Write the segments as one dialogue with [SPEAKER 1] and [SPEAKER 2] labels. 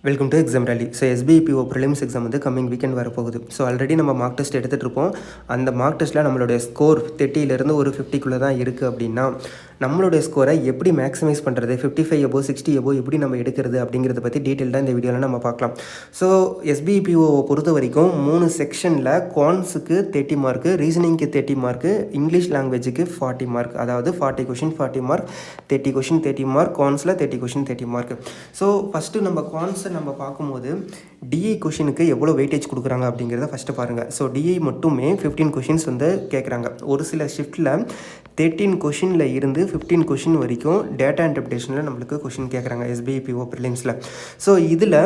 [SPEAKER 1] Welcome to exam rally. So SBI PO prelims exam வந்து coming weekend வரப்போகுது. So already நம்ம mock test எடுத்துகிட்டு இருப்போம். அந்த மார்க் டெஸ்ட்டில் நம்மளுடைய ஸ்கோர் 30லேருந்து ஒரு 50க்குள்ளே தான் இருக்குது அப்படின்னா நம்மளுடைய ஸ்கோரை எப்படி மேக்ஸிமைஸ் பண்ணுறது, 55 above 60 above எப்படி நம்ம எடுக்கிறது அப்படிங்கிறத பற்றி டீட்டெயில்டாக இந்த வீடியோவில் நம்ம பார்க்கலாம். ஸோ எஸ்பிஇபிஓவை பொறுத்த வரைக்கும் 3 செக்ஷனில் குவான்ஸுக்கு 30 மார்க்கு, ரீசனிங்க்கு 30 மார்க்கு, இங்கிலீஷ் லாங்குவேஜுக்கு 40 மார்க். அதாவது 40 கொஷின் 40 மார்க், 30 கொஷின் 30 மார்க், குவான்ஸில் 30 கொஷின் 30 மார்க். ஸோ ஃபஸ்ட்டு நம்ம குவான்ஸை நம்ம பார்க்கும்போது டிஐ கொஷினுக்கு எவ்வளோ வெயிட்டேஜ் கொடுக்குறாங்க அப்படிங்கிறத ஃபஸ்ட்டு பாருங்கள். ஸோ டிஐ மட்டுமே 15 கொஷின்ஸ் வந்து கேட்குறாங்க. ஒரு சில ஷிஃப்ட்டில் 13 கொஷினில் இருந்து 15 கொஷின் வரைக்கும் டேட்டா இன்டர்பிரேஷனில் நம்மளுக்கு கொஷின் கேட்குறாங்க எஸ்பிஇபிஓ ப்ரிலிம்ஸில். ஸோ இதில்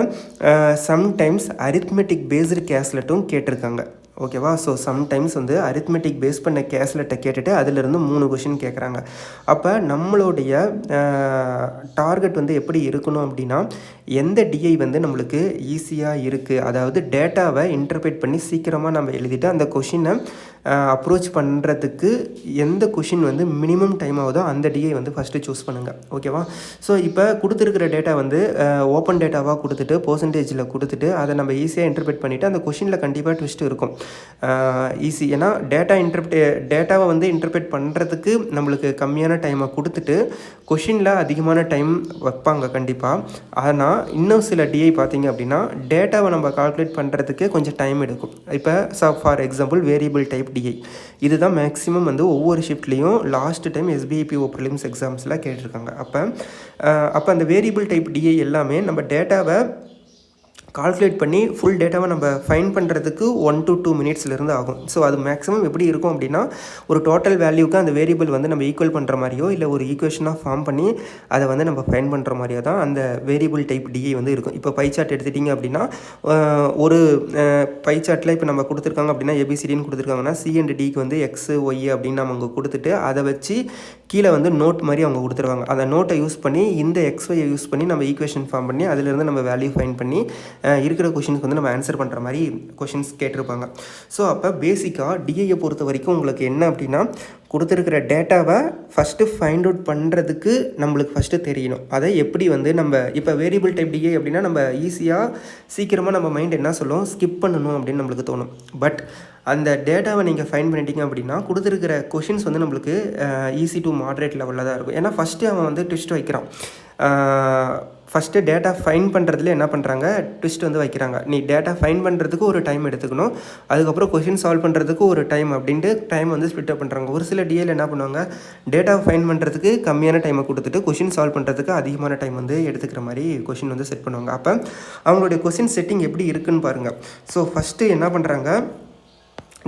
[SPEAKER 1] சம்டைம்ஸ் அரித்மெட்டிக் பேஸ்டு கேஸ்லெட்டும் கேட்டிருக்காங்க. ஓகேவா? ஸோ சம்டைம்ஸ் வந்து அரித்மெட்டிக் பேஸ் பண்ண கேஸ்லெட்டை கேட்டுட்டு அதிலிருந்து 3 கொஷின் கேட்குறாங்க. அப்போ நம்மளுடைய டார்கெட் வந்து எப்படி இருக்கணும் அப்படின்னா, எந்த டிஐ வந்து நம்மளுக்கு ஈஸியாக இருக்குது, அதாவது டேட்டாவை இன்டர்பிரேட் பண்ணி சீக்கிரமாக நம்ம எழுதிட்டு அந்த கொஷினை அப்ரோச் பண்ணுறதுக்கு எந்த கொஷின் வந்து மினிமம் டைம் ஆகுதோ அந்த டிஐ வந்து ஃபஸ்ட்டு சூஸ் பண்ணுங்கள். ஓகேவா? ஸோ இப்போ கொடுத்துருக்கிற டேட்டா வந்து ஓப்பன் டேட்டாவாக கொடுத்துட்டு பர்சன்டேஜில் கொடுத்துட்டு அதை நம்ம ஈஸியாக இன்டர்பிரேட் பண்ணிவிட்டு அந்த கொஷினில் கண்டிப்பாக ட்விஸ்ட் இருக்கும். ஈஸி. ஏன்னா டேட்டாவை வந்து இன்டர்பிரேட் பண்ணுறதுக்கு நம்மளுக்கு கம்மியான டைமை கொடுத்துட்டு கொஷினில் அதிகமான டைம் வைப்பாங்க கண்டிப்பாக. ஆனால் இன்னும் சில டிஐ பார்த்திங்க அப்படின்னா டேட்டாவை நம்ம கால்குலேட் பண்ணுறதுக்கு கொஞ்சம் டைம் எடுக்கும். இப்போ for example variable type DI இதுதான் மேக்ஸிமம் வந்து ஒவ்வொரு ஷிஃப்ட்லேயும் லாஸ்ட் டைம் எஸ்பிஇபிஓ ப்ரிலிம்ஸ் எக்ஸாம்ஸில் கேட்டிருக்காங்க. அப்போ அந்த வேரியபிள் டைப் டிஐ எல்லாமே நம்ம டேட்டாவை கால்குலேட் பண்ணி ஃபுல் டேட்டாவை நம்ம ஃபைன் பண்ணுறதுக்கு 1 to 2 மினிட்ஸ்லேருந்து ஆகும். ஸோ அது மேக்ஸிமம் எப்படி இருக்கும் அப்படின்னா, ஒரு டோட்டல் வேல்யூக்கு அந்த வேரியபிள் வந்து நம்ம ஈக்குவல் பண்ணுற மாதிரியோ இல்லை ஒரு ஈக்குவேஷனாக ஃபார்ம் பண்ணி அதை வந்து நம்ம ஃபைன் பண்ணுற மாதிரியோ தான் அந்த வேரியபிள் டைப் டிஐ வந்து இருக்கும். இப்போ பை சார்ட் எடுத்துட்டிங்க அப்படின்னா ஒரு பை சார்ட்டில் இப்போ நம்ம கொடுத்துருக்காங்க அப்படின்னா ஏபிசிடின்னு கொடுத்துருக்காங்கன்னா சி அண்ட் டிக்கு வந்து எக்ஸு ஒய் அப்படின்னு நம்ம அங்கே கொடுத்துட்டு அதை வச்சு கீழே வந்து நோட் மாதிரி அவங்க கொடுத்துருவாங்க. அந்த நோட்டை யூஸ் பண்ணி இந்த எக்ஸ்ஒயை யூஸ் பண்ணி நம்ம ஈக்குவேஷன் ஃபார்ம் பண்ணி அதிலிருந்து நம்ம வேல்யூ ஃபைன் பண்ணி இருக்கிற கொஷின்ஸ்க்கு வந்து நம்ம ஆன்சர் பண்ணுற மாதிரி கொஷின்ஸ் கேட்டிருப்பாங்க. ஸோ அப்போ பேசிக்காக டிஐயை பொறுத்த வரைக்கும் உங்களுக்கு என்ன அப்படின்னா, கொடுத்துருக்கிற டேட்டாவை ஃபஸ்ட்டு ஃபைண்ட் அவுட் பண்ணுறதுக்கு நம்மளுக்கு ஃபஸ்ட்டு தெரியணும். அதை எப்படி வந்து நம்ம இப்போ வேரியபிள் டைப் டிஐ அப்படின்னா நம்ம ஈஸியாக சீக்கிரமாக நம்ம மைண்ட் என்ன சொல்லும், ஸ்கிப் பண்ணணும் அப்படின்னு நம்மளுக்கு தோணும். பட் அந்த டேட்டாவை நீங்கள் ஃபைன் பண்ணிட்டீங்க அப்படின்னா கொடுத்துருக்கிற கொஷின்ஸ் வந்து நம்மளுக்கு ஈஸி டு மாட்ரேட் லெவலில் தான் இருக்கும். ஏன்னா ஃபஸ்ட்டு அவன் வந்து ட்விஸ்ட் வைக்கிறான். ஃபஸ்ட்டு டேட்டா ஃபைன் பண்ணுறதுல என்ன பண்ணுறாங்க, ட்விஸ்ட் வந்து வைக்கிறாங்க. நீ டேட்டா ஃபைன் பண்ணுறதுக்கு ஒரு டைம் எடுத்துக்கணும், அதுக்கப்புறம் கொஷின் சால்வ் பண்ணுறதுக்கு ஒரு டைம் அப்படின்ட்டு டைம் வந்து ஸ்ப்ளிட் அப் பண்ணுறாங்க. ஒரு சில டிஏல என்ன பண்ணுவாங்க, டேட்டா ஃபைன் பண்ணுறதுக்கு கம்மியான டைமை கொடுத்துட்டு கொஷின் சால்வ் பண்ணுறதுக்கு அதிகமான டைம் வந்து எடுத்துக்கிற மாதிரி கொஷின் வந்து செட் பண்ணுவாங்க. அப்போ அவங்களுடைய கொஷின் செட்டிங் எப்படி இருக்குன்னு பாருங்கள். ஸோ ஃபஸ்ட்டு என்ன பண்ணுறாங்க,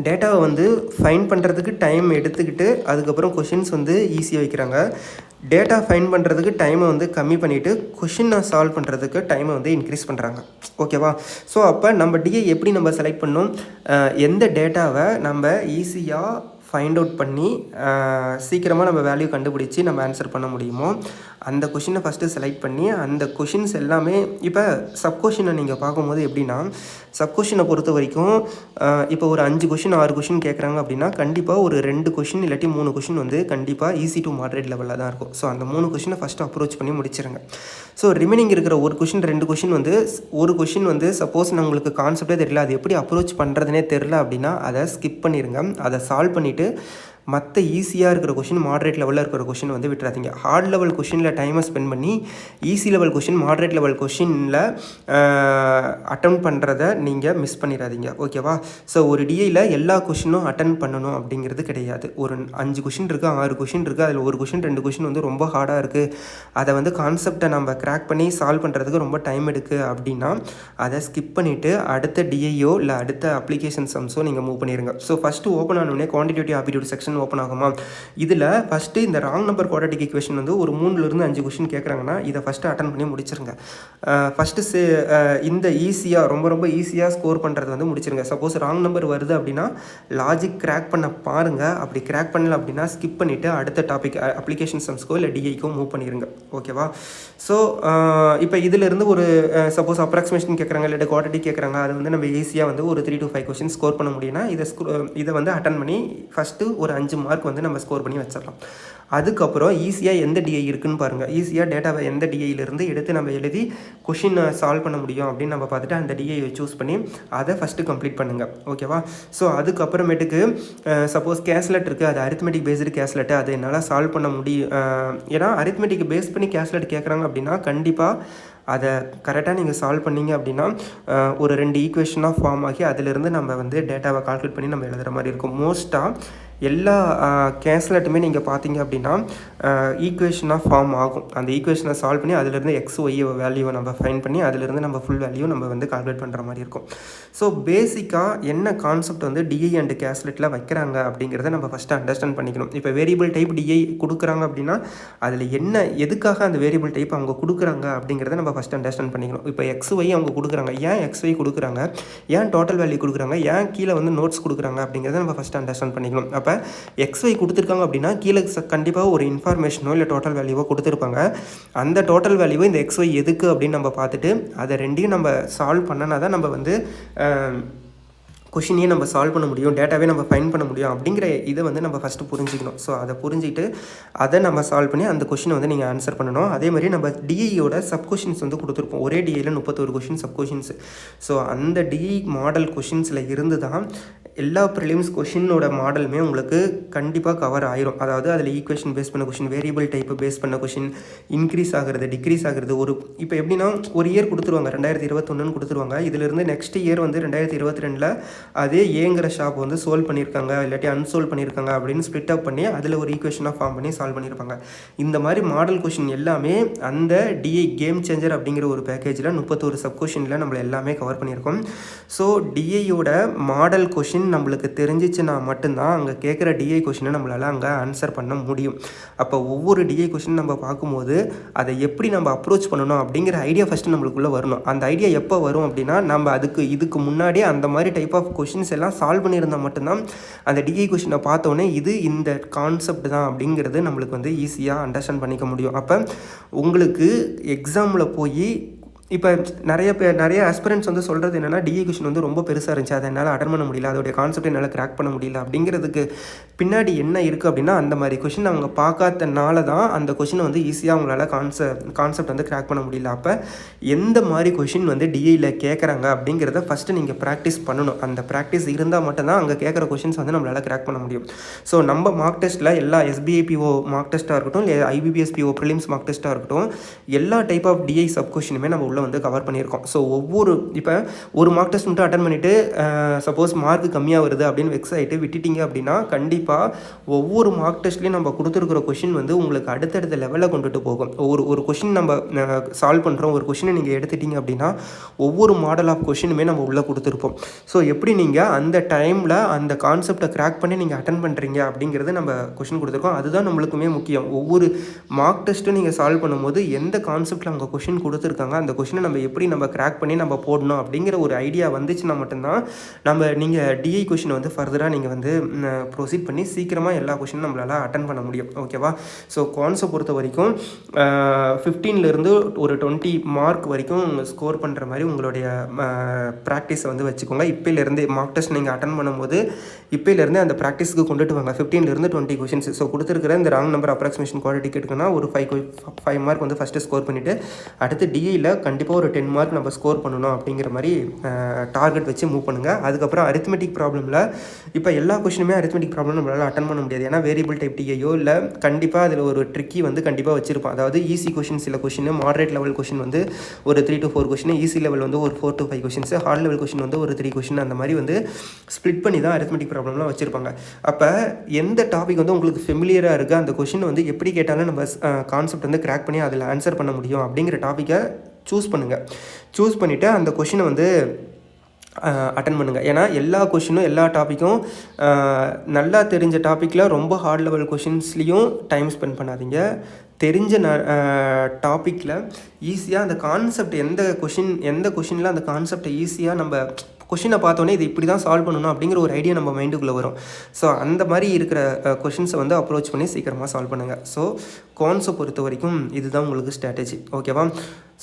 [SPEAKER 1] டேட்டாவை வந்து ஃபைன் பண்ணுறதுக்கு டைம் எடுத்துக்கிட்டு அதுக்கப்புறம் கொஷின்ஸ் வந்து ஈஸியாக வைக்கிறாங்க. டேட்டா ஃபைன் பண்ணுறதுக்கு டைமை வந்து கம்மி பண்ணிவிட்டு கொஷினை சால்வ் பண்ணுறதுக்கு டைமை வந்து இன்க்ரீஸ் பண்ணுறாங்க. ஓகேவா? ஸோ அப்போ நம்ம டிஐ எப்படி நம்ம செலக்ட் பண்ணணும், எந்த டேட்டாவை நம்ம ஈஸியாக ஃபைண்ட் அவுட் பண்ணி சீக்கிரமாக நம்ம வேல்யூ கண்டுபிடிச்சி நம்ம ஆன்சர் பண்ண முடியுமோ அந்த கொஷினை ஃபஸ்ட்டு செலக்ட் பண்ணி அந்த கொஷின்ஸ் எல்லாமே இப்போ சப் கொஷினை நீங்கள் பார்க்கும்போது எப்படின்னா, சப் கொஷினை பொறுத்த வரைக்கும் இப்போ ஒரு 5 கொஷின் 6 கொஷின் கேட்குறாங்க அப்படின்னா கண்டிப்பாக ஒரு 2 கொஷின் இல்லாட்டி 3 கொஷின் வந்து கண்டிப்பாக ஈஸி டு மாட்ரேட் லெவலில் தான் இருக்கும். ஸோ அந்த 3 கொஷினை ஃபஸ்ட்டு அப்ரோச் பண்ணி முடிச்சிருங்க. ஸோ ரிமைனிங் இருக்கிற ஒரு கொஷின் 2 கொஷின் வந்து ஒரு கொஷின் வந்து சப்போஸ் உங்களுக்கு கான்செப்டே தெரியல, அது எப்படி அப்ரோச் பண்ணுறதுனே தெரில அப்படின்னா அதை ஸ்கிப் பண்ணிடுங்க. அதை சால்வ் பண்ணிவிட்டு மற்ற ஈஸியாக இருக்கிற கொஷின் மாட்ரேட் லெவலில் இருக்கிற கொஷின் வந்து விட்டுறாதீங்க. ஹார்ட் லெவல் கொஷினில் டைமை ஸ்பெண்ட் பண்ணி easy level question moderate level கொஷினில் அட்டன் பண்ணுறதை நீங்கள் மிஸ் பண்ணிடாதீங்க. ஓகேவா? ஸோ ஒரு டிஐயில் எல்லா கொஷினும் அட்டன் பண்ணணும் அப்படிங்கிறது கிடையாது. ஒரு 5 கொஷின் இருக்குது, 6 கொஷின் இருக்குது, அதில் ஒரு கொஷின் 2 கொஷின் வந்து ரொம்ப ஹார்டாக இருக்குது, அதை வந்து கான்செப்டை நம்ம கிராக் பண்ணி சால்வ் பண்ணுறதுக்கு ரொம்ப டைம் எடுக்குது அப்படின்னா அதை ஸ்கிப் பண்ணிவிட்டு அடுத்த டிஐயோ இல்லை அடுத்த அப்ளிகேஷன் சம்ஸோ நீங்கள் மூவ் பண்ணிடுங்க. ஸோ ஃபஸ்ட்டு ஓப்பன் ஆனோடனே குவான்டிடேட்டிவ் ஆப்டிடியூட் செக்ஷன் ஓப்பன் ஆகுமா, இதில் ஃபஸ்ட்டு இந்த ராங் நம்பர் குவாட்ரேட்டிக் ஈக்குவேஷன் வந்து ஒரு 3லேருந்து 5 கொஷின் கேட்குறாங்கன்னா இதை ஃபஸ்ட்டு அட்டன் பண்ணி முடிச்சிருங்க. ஃபஸ்ட்டு இந்த ஈஸியாக ரொம்ப ஈஸியாக ஸ்கோர் பண்ணுறது வந்து முடிச்சிருங்க. சப்போஸ் ராங் நம்பர் வருது அப்படின்னா லாஜிக் கிராக் பண்ண பாருங்கள். அப்படி கிராக் பண்ணல அப்படின்னா ஸ்கிப் பண்ணிவிட்டு அடுத்த டாபிக் அப்ளிகேஷன் சம்ஸ்க்கோ இல்லை டிஐக்கோ மூவ் பண்ணிடுங்க. ஓகேவா? ஸோ இப்போ இதிலிருந்து ஒரு சப்போஸ் அப்ராக்சிமேஷன் கேட்குறாங்க இல்லை குவாட்ரேட்டிக் கேட்குறாங்க, அது வந்து நம்ம ஈஸியாக வந்து ஒரு 3 to 5 கொஷின் ஸ்கோர் பண்ண முடியும்னா இதை வந்து அட்டன் பண்ணி ஃபஸ்ட்டு ஒரு 5 மார்க் வந்து நம்ம ஸ்கோர் பண்ணி வச்சிடலாம். அதுக்கப்புறம் ஈஸியாக எந்த டிஐ இருக்குதுன்னு பாருங்கள். ஈஸியாக டேட்டாவை எந்த டிஐயிலேருந்து எடுத்து நம்ம எழுதி கொஷினை சால்வ் பண்ண முடியும் அப்படின்னு நம்ம பார்த்துட்டு அந்த டிஐயை சூஸ் பண்ணி அதை ஃபஸ்ட்டு கம்ப்ளீட் பண்ணுங்கள். ஓகேவா? ஸோ அதுக்கப்புறமேட்டுக்கு சப்போஸ் கேஸ்லெட் இருக்குது, அது அரித்மெட்டிக் பேஸ்டு கேஸ்லெட்டு, அது என்னால் சால்வ் பண்ண முடியும். ஏன்னா அரித்மெட்டிக் பேஸ் பண்ணி கேஸ்லெட் கேட்குறாங்க அப்படின்னா கண்டிப்பாக அதை கரெக்டாக நீங்கள் சால்வ் பண்ணிங்க அப்படின்னா ஒரு 2 ஈக்குவேஷனாக ஃபார்ம் ஆகி அதிலிருந்து நம்ம வந்து டேட்டாவை கால்குலேட் பண்ணி நம்ம எழுதுகிற மாதிரி இருக்கும். மோஸ்ட்டாக எல்லா கேஸ்லெட்டுமே நீங்கள் பார்த்தீங்க அப்படின்னா ஈக்குவேஷனாக ஃபார்ம் ஆகும். அந்த ஈக்குவேஷனை சால்வ் பண்ணி அதிலிருந்து எக்ஸ் ஒய் வேல்யூவை நம்ம ஃபைன் பண்ணி அதிலிருந்து நம்ம ஃபுல் வேல்யூ நம்ம வந்து கால்குலேட் பண்ணுற மாதிரி இருக்கும். ஸோ பேசிக்காக என்ன கான்செப்ட் வந்து டிஐ அண்ட் கேஸ்லெட்டில் வைக்கிறாங்க அப்படிங்கிறத நம்ம ஃபஸ்ட்டு அண்டர்ஸ்டாண்ட் பண்ணிக்கணும். இப்போ வேரியபிள் டைப் டிஐ கொடுக்குறாங்க அப்படின்னா அதில் என்ன எதுக்காக அந்த வேரியபிள் டைப் அவங்க கொடுக்குறாங்க அப்படிங்கிறத நம்ம ஃபஸ்ட்டு அண்டர்ஸ்டாண்ட் பண்ணிக்கணும். இப்போ எக்ஸ் ஒய் அவங்க கொடுக்குறாங்க, ஏன் எக்ஸ் ஒய் கொடுக்குறாங்க, ஏன் டோட்டல் வேல்யூ கொடுக்குறாங்க, ஏன் கீழே வந்து நோட்ஸ் கொடுக்குறாங்க அப்படிங்கிறத நம்ம ஃபஸ்ட்டு அண்டர்ஸ்டாண்ட் பண்ணிக்கணும். அப்போ எக்ஸ் ஒய் கொடுத்துருக்காங்க அப்படின்னா கீழே கண்டிப்பாக ஒரு இன்ஃபர்மேஷனோ இல்லை டோட்டல் வேல்யூவோ கொடுத்துருப்பாங்க. அந்த டோட்டல் வேல்யூவோ இந்த எக்ஸ் ஒய் எதுக்கு அப்படின்னு நம்ம பார்த்துட்டு அதை ரெண்டையும் நம்ம சால்வ் பண்ணனா தான் நம்ம வந்து கொஷினையே நம்ம சால்வ் பண்ண முடியும், டேட்டாவே நம்ம ஃபைன் பண்ண முடியும் அப்படிங்கிற இதை வந்து நம்ம ஃபஸ்ட்டு புரிஞ்சிக்கணும். ஸோ அதை புரிஞ்சுட்டு அதை நம்ம சால்வ் பண்ணி அந்த கொஷினை வந்து நீங்கள் ஆன்சர் பண்ணணும். அதே மாதிரி நம்ம டிஐயோட சப் கொஷின்ஸ் வந்து கொடுத்துருப்போம். ஒரே டிஐயில் 31 கொஷின் சப் கொஷின்ஸ். ஸோ அந்த டிஐ மாடல் கொஷின்ஸில் இருந்து தான் எல்லா ப்ரிலிம்ஸ் கொஷினோட மாடலுமே உங்களுக்கு கண்டிப்பாக கவர் ஆயிரும். அதாவது அதில் ஈக்குவேஷன் பேஸ் பண்ண கொஷின், வேரியபிள் டைப்பு பேஸ் பண்ண கொஷின், இன்க்ரீஸ் ஆகிறது டிக்ரீஸ் ஆகிறது. இப்போ எப்படின்னா ஒரு இயர் கொடுத்துருவாங்க, 2021 கொடுத்துருவாங்க. இதிலிருந்து நெக்ஸ்ட் இயர் வந்து 2022 அதே ஏங்கிற ஷாப் வந்து சோல்வ் பண்ணியிருக்காங்க இல்லாட்டி அன்சோல்வ் பண்ணியிருக்காங்க அப்படின்னு ஸ்ப்ளிட் அப் பண்ணி அதில் ஒரு ஈக்குவேஷனாக ஃபார்ம் பண்ணி சால்வ் பண்ணியிருப்பாங்க. இந்த மாதிரி மாடல் கொஷின் எல்லாமே அந்த டிஐ கேம் சேஞ்சர் அப்படிங்கிற ஒரு பேக்கேஜில் 31 சப் கொஷினில் நம்மளை எல்லாமே கவர் பண்ணியிருக்கோம். ஸோ டிஐயோட மாடல் கொஷின் நம்மளுக்கு தெரிஞ்சிச்சுன்னா மட்டும்தான் அங்கே கேட்குற டிஐ கொஷினை நம்மளால் அங்கே ஆன்சர் பண்ண முடியும். அப்போ ஒவ்வொரு டிஐ கொஷின் நம்ம பார்க்கும்போது அதை எப்படி நம்ம அப்ரோச் பண்ணணும் அப்படிங்கிற ஐடியா ஃபஸ்ட்டு நம்மளுக்குள்ளே வரணும். அந்த ஐடியா எப்போ வரும் அப்படின்னா நம்ம இதுக்கு முன்னாடியே அந்த மாதிரி டைப் ஆஃப் கொஷின்ஸ் எல்லாம் சால்வ் பண்ணியிருந்தால் மட்டும்தான் அந்த டிஐ கொஷினை பார்த்தோன்னே இந்த கான்செப்ட் தான் அப்படிங்கிறது நம்மளுக்கு வந்து ஈஸியாக அண்டர்ஸ்டாண்ட் பண்ணிக்க முடியும். அப்போ உங்களுக்கு எக்ஸாமில் போய் இப்போ நிறைய ஆஸ்பிரண்ட்ஸ் வந்து சொல்கிறது என்னென்னா டிஐ கொஷின் வந்து ரொம்ப பெருசாக இருந்துச்சு, அதை என்னால் அட்டன் பண்ண முடியல, அதோடைய கான்செப்ட் என்னால் கிராக் பண்ண முடியல அப்படிங்கிறதுக்கு பின்னாடி என்ன இருக்குது அப்படின்னா அந்த மாதிரி கொஷின் அவங்க பார்க்காதனால தான் அந்த கொஷினை வந்து ஈஸியாக அவங்களால கான்செப்ட் வந்து கிராக் பண்ண முடியல. அப்போ எந்த மாதிரி கொஷின் வந்து டிஐயில் கேட்குறாங்க அப்படிங்கிறத ஃபஸ்ட்டு நீங்கள் ப்ராக்டிஸ் பண்ணணும். அந்த ப்ராக்டிஸ் இருந்தால் மட்டும்தான் அங்கே கேட்குற கொஷின்ஸ் வந்து நம்மளால் கிராக் பண்ண முடியும். ஸோ நம்ம மார்க் டெஸ்ட்டில் எல்லா SBIPO மார்க் டெஸ்ட்டாக இருக்கட்டும், இல்லை IBPSPO ப்ரிலிம்ஸ் மார்க் டெஸ்ட்டாக இருக்கட்டும், எல்லா டைப் ஆஃப் டிஐ சப் கொஷினுமே நம்ம உள்ள வந்து கவர் பண்ணியிருக்கோம். ஸோ இப்போ ஒரு மார்க் டெஸ்ட் மட்டும் அட்டன் பண்ணிவிட்டு சப்போஸ் மார்க் கம்மியாக வருது அப்படின்னு வெக்ஸ் ஆகிட்டு விட்டுட்டீங்க அப்படின்னா கண்டிப்பாக ஒவ்வொரு மார்க் டெஸ்ட்லேயும் நம்ம கொடுத்துருக்குற கொஷின் வந்து உங்களுக்கு அடுத்தடுத்த லெவலில் கொண்டுட்டு போகும். ஒரு கொஷின் நம்ம சால்வ் பண்ணுறோம், ஒரு கொஷினை நீங்கள் எடுத்துட்டீங்க அப்படின்னா ஒவ்வொரு மாடல் ஆஃப் கொஷினுமே நம்ம உள்ளே கொடுத்துருப்போம். ஸோ எப்படி நீங்கள் அந்த டைமில் அந்த கான்செப்டை கிராக் பண்ணி நீங்கள் அட்டன் பண்ணுறீங்க அப்படிங்கிறது நம்ம கொஷின் கொடுத்துருக்கோம். அதுதான் நம்மளுக்குமே முக்கியம். ஒவ்வொரு மார்க் டெஸ்ட்டும் நீங்கள் சால்வ் பண்ணும்போது எந்த கான்செப்டில் அவங்க கொஷின் கொடுத்துருக்காங்க, அந்த கொஷினை நம்ம எப்படி நம்ம கிராக் பண்ணி நம்ம போடணும் அப்படிங்கிற ஒரு ஐடியா வந்துச்சுன்னா மட்டும்தான் நீங்கள் டிஐ கொஷினை வந்து ஃபர்தராக நீங்கள் வந்து ப்ரொசீட் பண்ணி சீக்கிரமாக எல்லா கொஷினும் நம்மளால் அட்டன் பண்ண முடியும். ஓகேவா? ஸோ கான்செப்ட் பொறுத்த வரைக்கும் 15லேருந்து ஒரு 20 மார்க் வரைக்கும் ஸ்கோர் பண்ணுற மாதிரி உங்களுடைய ப்ராக்டிஸை வந்து வச்சுக்கோங்க. இப்போலேருந்து மார்க் டெஸ்ட் நீங்கள் அட்டன் பண்ணும்போது இப்போலேருந்து அந்த ப்ராக்டிஸ்க்கு கொண்டுட்டு வாங்க. 15லேருந்து 20 கொஷின்ஸ். ஸோ கொடுத்துருக்கிற இந்த ராங் நம்பர் அப்ராக்சிமேஷன் குவாலிட்டி கேட்டுக்குன்னா ஒரு 5 மார்க் வந்து ஃபஸ்ட்டு ஸ்கோர் பண்ணிவிட்டு அடுத்து டிஐயில் கண்டிப்பாக ஒரு 10 மார்க் நம்ம ஸ்கோர் பண்ணணும் அப்படிங்கிற மாதிரி டார்கெட் வச்சு மூவ் பண்ணுங்கள். அதுக்கப்புறம் அரித்மெட்டிக் ப்ராப்ளமில் இப்போ எல்லா கொஷினுமே அரித்மெட்டிக் ப்ராப்ளம் நம்மளால் அட்டன் பண்ண முடியாது. ஏன்னா வேரியபிள் டைப் டிஐயோ இல்லை கண்டிப்பாக அதில் ஒரு ட்ரிக்கி வந்து கண்டிப்பாக வச்சிருப்போம். அதாவது ஈஸி கொஷின் சில கொஷின், மாடரேட் லெவல் கொஷின் வந்து ஒரு 3 to 4 கொஷின், ஈஸி லெவல் வந்து ஒரு 4 to 5 questions, heart level question வந்து ஒரு 3 கொஷின், அந்த மாதிரி வந்து ஸ்ப்ளிட் பண்ணி தான் அரித்மெட்டிக் ப்ராப்ளம்லாம் வச்சுருப்பாங்க. அப்போ எந்த டாபிக் வந்து உங்களுக்கு ஃபெமிலியராக இருக்குது, அந்த கொஷின் வந்து எப்படி கேட்டாலும் நம்ம கான்செப்ட் வந்து கிராக் பண்ணி அதில் ஆன்சர் பண்ண முடியும் அப்படிங்கிற டாப்பிக்கை சூஸ் பண்ணுங்கள். சூஸ் பண்ணிவிட்டு அந்த கொஷினை வந்து அட்டன் பண்ணுங்கள். ஏன்னா எல்லா கொஷினும் எல்லா டாப்பிக்கும் நல்லா தெரிஞ்ச டாப்பிக்கில் ரொம்ப ஹார்ட் லெவல் கொஷின்ஸ்லேயும் டைம் ஸ்பெண்ட் பண்ணாதீங்க. தெரிஞ்ச டாப்பிக்கில் ஈஸியாக அந்த கான்செப்ட் எந்த கொஷினில் அந்த கான்செப்டை ஈஸியாக நம்ம கொஷினை பார்த்தோன்னே இது இப்படி தான் சால்வ் பண்ணணும் அப்படிங்கிற ஒரு ஐடியா நம்ம மைண்டுக்குள்ளே வரும். ஸோ அந்த மாதிரி இருக்கிற கொஷின்ஸை வந்து அப்ரோச் பண்ணி சீக்கிரமாக சால்வ் பண்ணுங்கள். ஸோ கான்செப்ட் பொறுத்த வரைக்கும் இதுதான் உங்களுக்கு ஸ்ட்ராட்டஜி. ஓகேவா?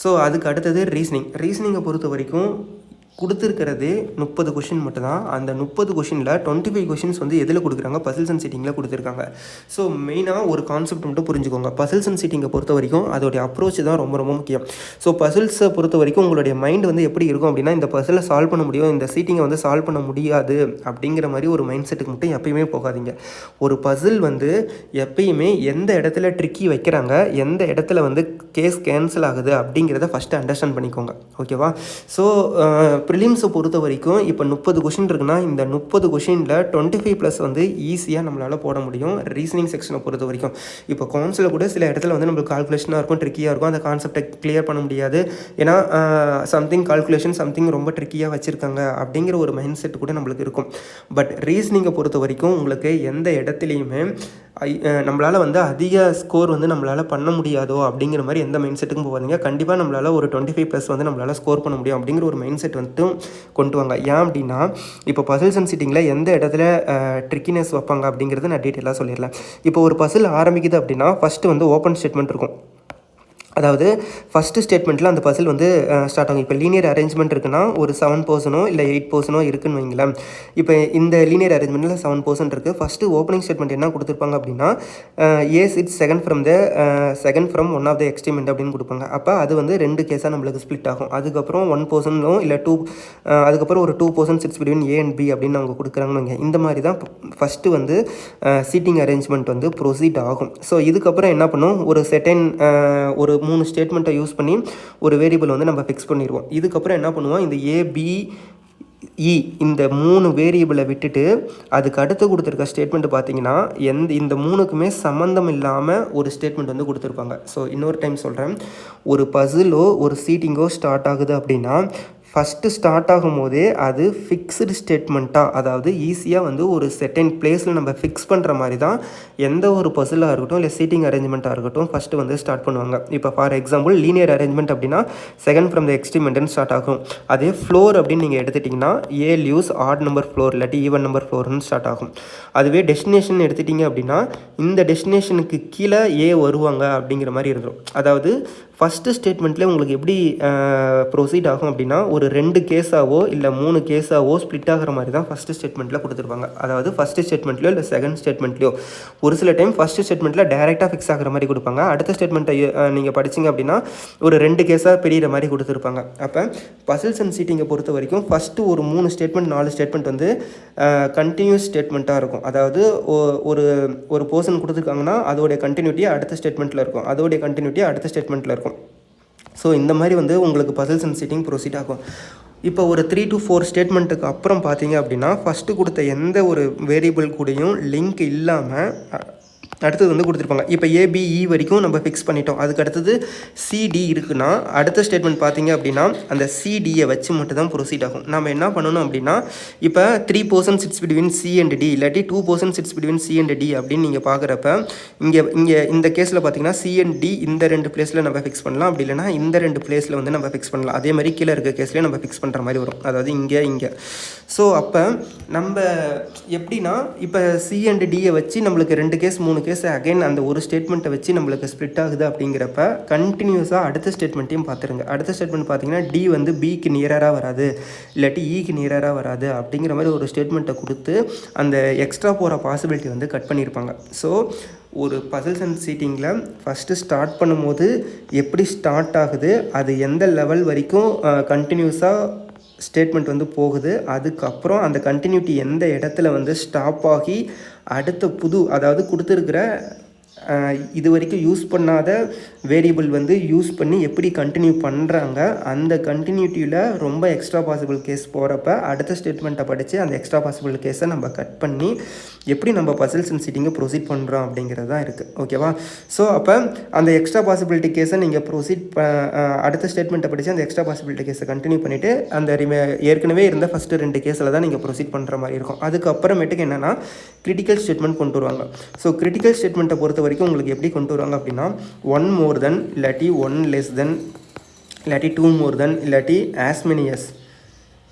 [SPEAKER 1] ஸோ அதுக்கு அடுத்தது ரீசனிங்கை பொறுத்த வரைக்கும் கொடுத்துருக்கிறதே 30 கொஷின் மட்டும்தான். அந்த 30 கொஷினில் 25 கொஷின்ஸ் வந்து எதில் கொடுக்குறாங்க, பசில்ஸ் அண்ட் சீட்டிங்கில் கொடுத்துருக்காங்க. ஸோ மெயினாக ஒரு கான்செப்ட் மட்டும் புரிஞ்சுக்கோங்க. பசில்ஸ் அண்ட் சீட்டிங்கை பொறுத்த வரைக்கும் அதோடைய அப்ரோச் தான் ரொம்ப ரொம்ப முக்கியம். ஸோ பசில்ஸை பொறுத்த வரைக்கும் உங்களுடைய மைண்ட் வந்து எப்படி இருக்கும் அப்படின்னா, இந்த பசிலை சால்வ் பண்ண முடியும், இந்த சீட்டிங்கை வந்து சால்வ் பண்ண முடியாது அப்படிங்கிற மாதிரி ஒரு மைண்ட் செட்டுக்கு மட்டும் எப்பயுமே போகாதீங்க. ஒரு பசில் வந்து எப்பயுமே எந்த இடத்துல ட்ரிக்கி வைக்கிறாங்க, எந்த இடத்துல வந்து கேஸ் கேன்சல் ஆகுது அப்படிங்கிறத ஃபஸ்ட்டு அண்டர்ஸ்டாண்ட் பண்ணிக்கோங்க. ஓகேவா? ஸோ ப்ரிலிம்ஸை பொறுத்த வரைக்கும் இப்போ 30 கொஷின் இருக்குன்னா, இந்த 30 கொஷினில் 25+ வந்து ஈஸியாக நம்மளால் போட முடியும். ரீசனிங் செக்ஷனை பொறுத்த வரைக்கும் இப்போ கவுன்சிலில் கூட சில இடத்துல வந்து நம்மளுக்கு கால்குலேஷனாக இருக்கும், ட்ரிக்கியாக இருக்கும், அந்த கான்செப்டை கிளியர் பண்ண முடியாது. ஏன்னா சம்திங் கால்குலேஷன் சம்திங் ரொம்ப ட்ரிக்கியாக வச்சுருக்காங்க அப்படிங்கிற ஒரு மைண்ட் செட் கூட நம்மளுக்கு இருக்கும். பட் ரீசனிங்கை பொறுத்த வரைக்கும் உங்களுக்கு எந்த இடத்துலையுமே நம்மளால் வந்து அதிக ஸ்கோர் வந்து நம்மளால் பண்ண முடியாதோ அப்படிங்கிற மாதிரி எந்த மைண்ட் செட்டுக்கும் போகாதீங்க. கண்டிப்பாக நம்மளால் ஒரு 25+ வந்து நம்மளால் ஸ்கோர் பண்ண முடியும் அப்படிங்கிற ஒரு மைண்ட் செட் வந்து கொண்டு வாங்க. ஏன் அப்படின்னா, இப்போ பசில்ஸ் அண்ட் சீட்டிங்கில் எந்த இடத்துல ட்ரிக்கினஸ் வைப்பாங்க அப்படிங்கிறது நான் டீட்டெயிலாக சொல்லிடலாம். இப்போ ஒரு பசில் ஆரம்பிக்குது அப்படின்னா ஃபஸ்ட்டு வந்து ஓப்பன் ஸ்டேட்மெண்ட் இருக்கும். அதாவது ஃபஸ்ட்டு ஸ்டேட்மெண்ட்டில் அந்த பசில் வந்து ஸ்டார்ட் ஆகும். இப்போ லீனியர் அரேஞ்ச்மெண்ட் இருக்குன்னா ஒரு 7% இல்லை 8% இருக்குன்னு வைங்களேன். இப்போ இந்த லீனியர் அரேஞ்ச்மெண்ட்டில் 7% இருக்குது. ஃபஸ்ட்டு ஓப்பனிங் ஸ்டேட்மெண்ட் என்ன கொடுத்துருப்பாங்க அப்படின்னா, A sits second from one of the extreme end அப்படின்னு கொடுப்பாங்க. அப்போ அது வந்து 2 கேஸாக நம்மளுக்கு ஸ்ப்ளிட் ஆகும். அதுக்கப்புறம் 1% இல்லை 2 அதுக்கப்புறம் ஒரு 2% sits between A and B அப்படின்னு அவங்க கொடுக்குறாங்கன்னு. இந்த மாதிரி தான் ஃபஸ்ட்டு வந்து சீட்டிங் அரேஞ்ச்மெண்ட் வந்து ப்ரொசீட் ஆகும். ஸோ இதுக்கப்புறம் என்ன பண்ணும், ஒரு செட்டன் ஒரு 3 ஸ்டேட்மெண்ட்டை யூஸ் பண்ணி ஒரு வேரியபிள் வந்து நம்ம ஃபிக்ஸ் பண்ணிடுவோம். இதுக்கப்புறம் என்ன பண்ணுவோம், இந்த ஏபிஇ இந்த 3 வேரியபிளை விட்டுட்டு அதுக்கு அடுத்து கொடுத்துருக்க ஸ்டேட்மெண்ட் பார்த்தீங்கன்னா இந்த 3க்குமே சம்மந்தம் இல்லாமல் ஒரு ஸ்டேட்மெண்ட் வந்து கொடுத்துருப்பாங்க. ஸோ இன்னொரு டைம் சொல்கிறேன், ஒரு பசிலோ ஒரு சீட்டிங்கோ ஸ்டார்ட் ஆகுது அப்படின்னா ஃபஸ்ட்டு ஸ்டார்ட் ஆகும் போதே அது ஃபிக்ஸ்டு ஸ்டேட்மெண்ட்டாக, அதாவது ஈஸியாக வந்து ஒரு செட்டன் பிளேஸில் நம்ம ஃபிக்ஸ் பண்ணுற மாதிரி தான் எந்த ஒரு பசிலாக இருக்கட்டும் இல்லை சீட்டிங் அரேஞ்ச்மெண்ட்டாக இருக்கட்டும் ஃபஸ்ட்டு வந்து ஸ்டார்ட் பண்ணுவாங்க. இப்போ ஃபார் எக்ஸாம்பிள் லீனியர் அரேஞ்ச்மெண்ட் அப்படின்னா செகண்ட் ஃப்ரம் த எக்ஸ்ட்ரீமெண்ட்னு ஸ்டார்ட் ஆகும். அதே ஃப்ளோர் அப்படின்னு நீங்கள் எடுத்துட்டிங்கன்னா ஏ லிவ்ஸ் ஆட் நம்பர் ஃப்ளோர் இல்லாட்டி ஈவன் நம்பர் ஃப்ளோர்னு ஸ்டார்ட் ஆகும். அதுவே டெஸ்டினேஷன் எடுத்துட்டிங்க அப்படின்னா இந்த டெஸ்டினேஷனுக்கு கீழே ஏ வருவாங்க அப்படிங்கிற மாதிரி இருந்துடும். அதாவது ஃபஸ்ட்டு ஸ்டேட்மெண்ட்டில் உங்களுக்கு எப்படி ப்ரொசீட் ஆகும் அப்படின்னா, ஒரு 2 கேஸாவோ இல்லை 3 கேஸாவோ ஸ்ப்ளிட் ஆகிற மாதிரி தான் ஃபஸ்ட்டு ஸ்டேட்மெண்ட்டில் கொடுத்துருப்பாங்க. அதாவது ஃபஸ்ட்டு ஸ்டேட்மெண்ட்லையோ இல்லை செகண்ட் ஸ்டேட்மெண்ட்லையோ ஒரு சில டைம் ஃபஸ்ட்டு ஸ்டேட்மெண்ட்டில் டேரெக்டாக ஃபிக்ஸ் ஆகிற மாதிரி கொடுப்பாங்க. அடுத்த ஸ்டேட்மெண்ட்டை நீங்கள் படிச்சிங்க அப்படின்னா ஒரு 2 கேஸாக பிரிகிற மாதிரி கொடுத்துருப்பாங்க. அப்போ பசில்ஸ் அண்ட் சீட்டிங்கை பொறுத்த வரைக்கும் ஃபஸ்ட்டு ஒரு 3 ஸ்டேட்மெண்ட் 4 ஸ்டேட்மெண்ட் வந்து கண்டினியூஸ் ஸ்டேட்மெண்ட்டாக இருக்கும். அதாவது ஒரு போர்ஷன் கொடுத்துருக்காங்கன்னா அதோடைய கண்டினியூட்டி அடுத்த ஸ்டேட்மெண்ட்டில் இருக்கும், அதோடைய கண்டினியூட்டி அடுத்த ஸ்டேட்மெண்ட்டில் இருக்கும். ஸோ இந்த மாதிரி வந்து உங்களுக்கு பசில்ஸ் அண்ட் சீட்டிங் ப்ரொசீட் ஆகும். இப்போ ஒரு 3 to 4 ஸ்டேட்மெண்ட்டுக்கு அப்புறம் பார்த்தீங்க அப்படின்னா ஃபஸ்ட்டு கொடுத்த எந்த ஒரு வேரியபிள் கூடயும் லிங்க் இல்லாமல் அடுத்தது வந்து கொடுத்துருப்பாங்க. இப்போ ஏபிஇ வரைக்கும் நம்ம ஃபிக்ஸ் பண்ணிட்டோம். அதுக்கு அடுத்தது சிடி இருக்குன்னா அடுத்த ஸ்டேட்மெண்ட் பார்த்தீங்க அப்படின்னா அந்த சிடியை வச்சு மட்டும் தான் ப்ரொசீட் ஆகும். நம்ம என்ன பண்ணணும் அப்படின்னா, இப்போ 3% sits between C and D இல்லாட்டி 2% sits between C and D அப்படின்னு நீங்கள் பார்க்குறப்ப இங்கே இந்த கேஸில் பார்த்தீங்கன்னா சி அண்ட் டி இந்த 2 பிளேஸில் நம்ம ஃபிக்ஸ் பண்ணலாம். அப்படி இல்லைனா இந்த 2 பிளேஸில் வந்து நம்ம ஃபிக்ஸ் பண்ணலாம். அதே மாதிரி கீழே இருக்க கேஸ்லேயே நம்ம ஃபிக்ஸ் பண்ணுற மாதிரி வரும், அதாவது இங்கே. ஸோ அப்போ நம்ம எப்படின்னா, இப்போ சி அண்ட் டியை வச்சு நம்மளுக்கு 2 கேஸ் 3 கேஸ் அகைன் அந்த ஒரு ஸ்டேட்மெண்ட்டை வச்சு நம்மளுக்கு ஸ்ப்ளிட் ஆகுது அப்படிங்கிறப்ப கண்டினியூஸாக அடுத்த ஸ்டேட்மெண்ட்டையும் பார்த்துருங்க. அடுத்த ஸ்டேட்மெண்ட் பார்த்தீங்கன்னா டி வந்து பிக்கு நியராக வராது இல்லாட்டி ஈக்கு நியராக வராது அப்படிங்கிற மாதிரி ஒரு ஸ்டேட்மெண்ட்டை கொடுத்து அந்த எக்ஸ்ட்ரா போகிற பாசிபிலிட்டி வந்து கட் பண்ணியிருப்பாங்க. ஸோ ஒரு பசில்ஸ் அண்ட் சீட்டிங்கில் ஃபஸ்ட்டு ஸ்டார்ட் பண்ணும்போது எப்படி ஸ்டார்ட் ஆகுது, அது எந்த லெவல் வரைக்கும் கண்டினியூஸாக ஸ்டேட்மெண்ட் வந்து போகுது, அதுக்கப்புறம் அந்த கண்டினியூட்டி எந்த இடத்துல வந்து ஸ்டாப் ஆகி அடுத்த அதாவது கொடுத்துருக்கிற இது வரைக்கும் யூஸ் பண்ணாத வேரியபிள் வந்து யூஸ் பண்ணி எப்படி கண்டினியூ பண்ணுறாங்க, அந்த கண்டினியூட்டியில் ரொம்ப எக்ஸ்ட்ரா பாசிபிள் கேஸ் போகிறப்ப அடுத்த ஸ்டேட்மெண்ட்டை படித்து அந்த எக்ஸ்ட்ரா பாசிபிள் கேஸை நம்ம கட் பண்ணி எப்படி நம்ம பசில்ஸ் அண்ட் சீட்டிங்கை ப்ரொசீட் பண்ணுறோம் அப்படிங்கிறது தான் இருக்குது. ஓகேவா? ஸோ அப்போ அந்த எக்ஸ்ட்ரா பாசிபிலிட்டி கேஸை நீங்கள் அடுத்த ஸ்டேட்மெண்ட்டை படித்து அந்த எக்ஸ்ட்ரா பாசிபிலிட்டி கேஸை கண்டினியூ பண்ணிவிட்டு அந்த ஏற்கனவே இருந்த ஃபஸ்ட்டு 2 கேஸில் தான் நீங்கள் ப்ரொசீட் பண்ணுற மாதிரி இருக்கும். அதுக்கப்புறமேட்டுக்கு என்னென்னா கிரிட்டிக்கல் ஸ்டேட்மெண்ட் கொண்டு வருவாங்க. ஸோ கிரிட்டிக்கல் ஸ்டேட்மெண்ட்டை பொறுத்த வரைக்கும் உங்களுக்கு எப்படி கொண்டு வருவாங்க அப்படின்னா 1 more than இல்லாட்டி 1 less than இல்லாட்டி 2 more than இல்லாட்டி as many as.